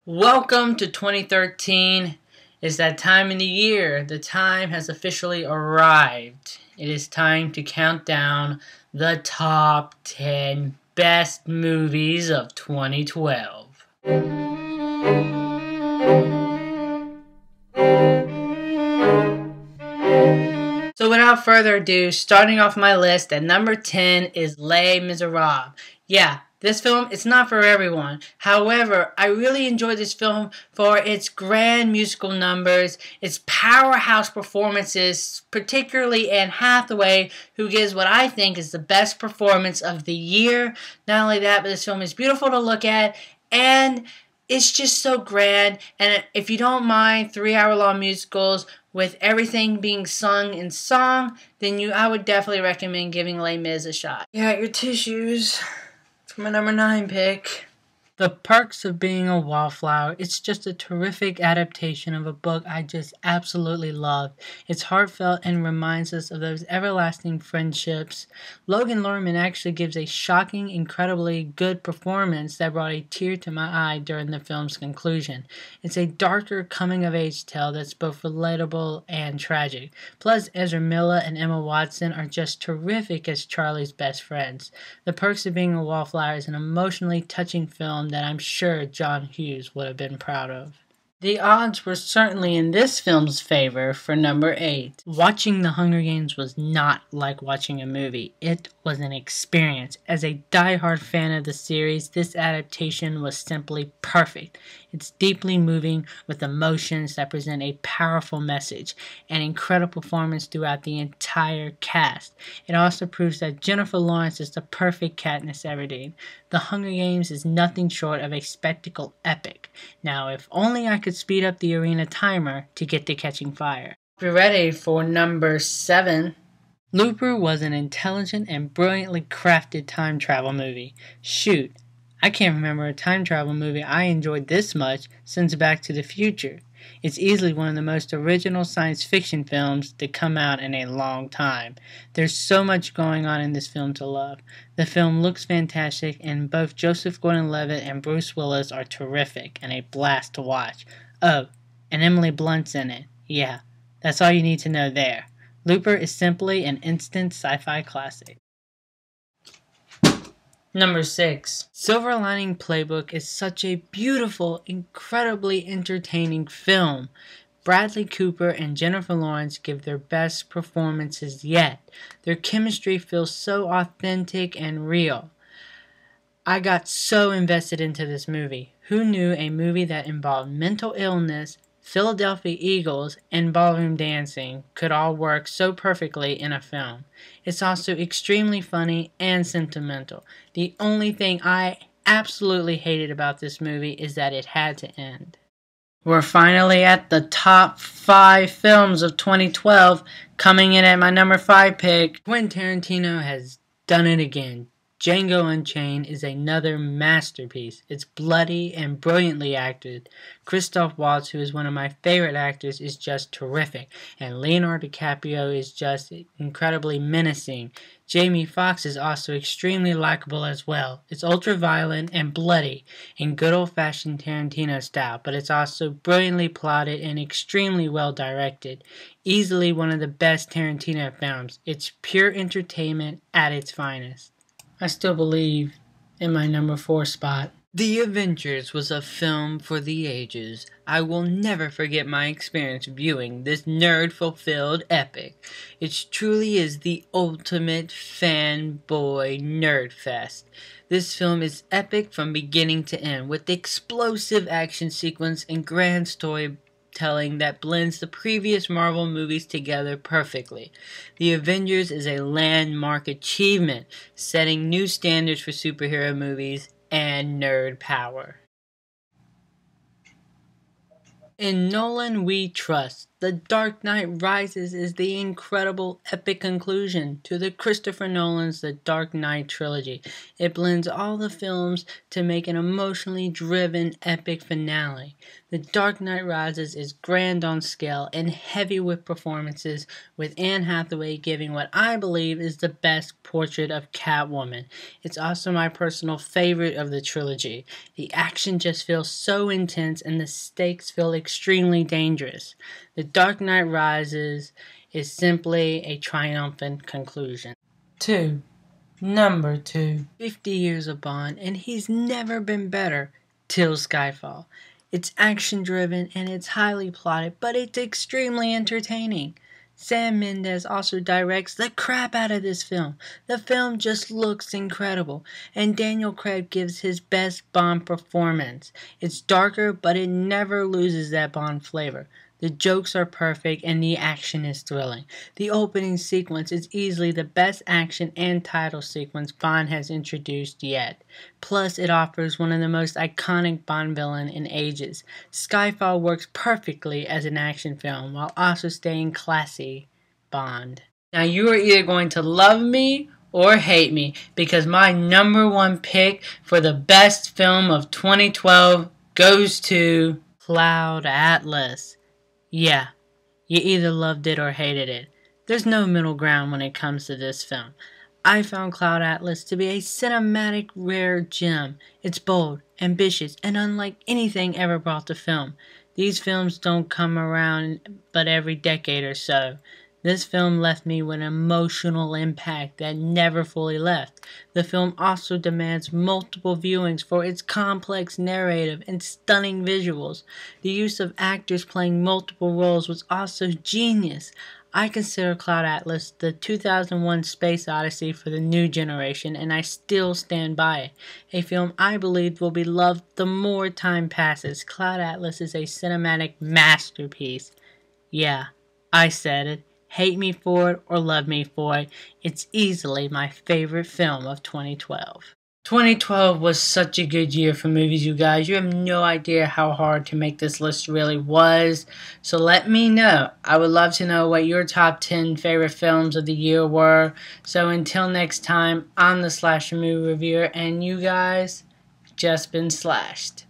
Welcome to 2013. It's that time in the year. The time has officially arrived. It is time to count down the top 10 best movies of 2012. So without further ado, starting off my list at number 10 is Les Miserables. Yeah, this film, it's not for everyone. However, I really enjoyed this film for its grand musical numbers, its powerhouse performances, particularly Anne Hathaway, who gives what I think is the best performance of the year. Not only that, but this film is beautiful to look at, and it's just so grand. And if you don't mind 3-hour-long musicals with everything being sung in song, then I would definitely recommend giving Les Mis a shot. Yeah, your tissues for my number 9 pick. The Perks of Being a Wildflower. It's just a terrific adaptation of a book I just absolutely love. It's heartfelt and reminds us of those everlasting friendships. Logan Lerman actually gives a shocking, incredibly good performance that brought a tear to my eye during the film's conclusion. It's a darker coming-of-age tale that's both relatable and tragic. Plus, Ezra Miller and Emma Watson are just terrific as Charlie's best friends. The Perks of Being a Wallflower is an emotionally touching film that I'm sure John Hughes would have been proud of. The odds were certainly in this film's favor for number 8. Watching The Hunger Games was not like watching a movie. It was an experience. As a die-hard fan of the series, this adaptation was simply perfect. It's deeply moving with emotions that present a powerful message and incredible performance throughout the entire cast. It also proves that Jennifer Lawrence is the perfect Katniss Everdeen. The Hunger Games is nothing short of a spectacle epic. Now, if only I could speed up the arena timer to get to Catching Fire. Be ready for number 7. Looper was an intelligent and brilliantly crafted time travel movie. Shoot, I can't remember a time travel movie I enjoyed this much since Back to the Future. It's easily one of the most original science fiction films to come out in a long time. There's so much going on in this film to love. The film looks fantastic, and both Joseph Gordon-Levitt and Bruce Willis are terrific and a blast to watch. Oh, and Emily Blunt's in it. Yeah, that's all you need to know there. Looper is simply an instant sci-fi classic. Number 6. Silver Lining Playbook is such a beautiful, incredibly entertaining film. Bradley Cooper and Jennifer Lawrence give their best performances yet. Their chemistry feels so authentic and real. I got so invested into this movie. Who knew a movie that involved mental illness, Philadelphia Eagles, and ballroom dancing could all work so perfectly in a film? It's also extremely funny and sentimental. The only thing I absolutely hated about this movie is that it had to end. We're finally at the top 5 films of 2012. Coming in at my number 5 pick, Quentin Tarantino has done it again. Django Unchained is another masterpiece. It's bloody and brilliantly acted. Christoph Waltz, who is one of my favorite actors, is just terrific. And Leonardo DiCaprio is just incredibly menacing. Jamie Foxx is also extremely likable as well. It's ultra-violent and bloody in good old-fashioned Tarantino style, but it's also brilliantly plotted and extremely well directed. Easily one of the best Tarantino films. It's pure entertainment at its finest. I still believe in my number 4 spot. The Avengers was a film for the ages. I will never forget my experience viewing this nerd-fulfilled epic. It truly is the ultimate fanboy nerd fest. This film is epic from beginning to end, with explosive action sequence and grand storytelling that blends the previous Marvel movies together perfectly. The Avengers is a landmark achievement, setting new standards for superhero movies and nerd power. In Nolan we trust. The Dark Knight Rises is the incredible epic conclusion to the Christopher Nolan's The Dark Knight trilogy. It blends all the films to make an emotionally driven epic finale. The Dark Knight Rises is grand on scale and heavy with performances, with Anne Hathaway giving what I believe is the best portrait of Catwoman. It's also my personal favorite of the trilogy. The action just feels so intense and the stakes feel extremely dangerous. The Dark Knight Rises is simply a triumphant conclusion. Number 2. 50 years of Bond, and he's never been better till Skyfall. It's action-driven and it's highly plotted, but it's extremely entertaining. Sam Mendes also directs the crap out of this film. The film just looks incredible, and Daniel Craig gives his best Bond performance. It's darker, but it never loses that Bond flavor. The jokes are perfect and the action is thrilling. The opening sequence is easily the best action and title sequence Bond has introduced yet. Plus, it offers one of the most iconic Bond villains in ages. Skyfall works perfectly as an action film while also staying classy Bond. Now you are either going to love me or hate me, because my number 1 pick for the best film of 2012 goes to Cloud Atlas. Yeah, you either loved it or hated it. There's no middle ground when it comes to this film. I found Cloud Atlas to be a cinematic rare gem. It's bold, ambitious, and unlike anything ever brought to film. These films don't come around but every decade or so. This film left me with an emotional impact that never fully left. The film also demands multiple viewings for its complex narrative and stunning visuals. The use of actors playing multiple roles was also genius. I consider Cloud Atlas the 2001 Space Odyssey for the new generation, and I still stand by it. A film I believe will be loved the more time passes. Cloud Atlas is a cinematic masterpiece. Yeah, I said it. Hate me for it or love me for it, it's easily my favorite film of 2012. 2012 was such a good year for movies, you guys. You have no idea how hard to make this list really was. So let me know. I would love to know what your top 10 favorite films of the year were. So until next time, I'm the Slasher Movie Reviewer, and you guys just been slashed.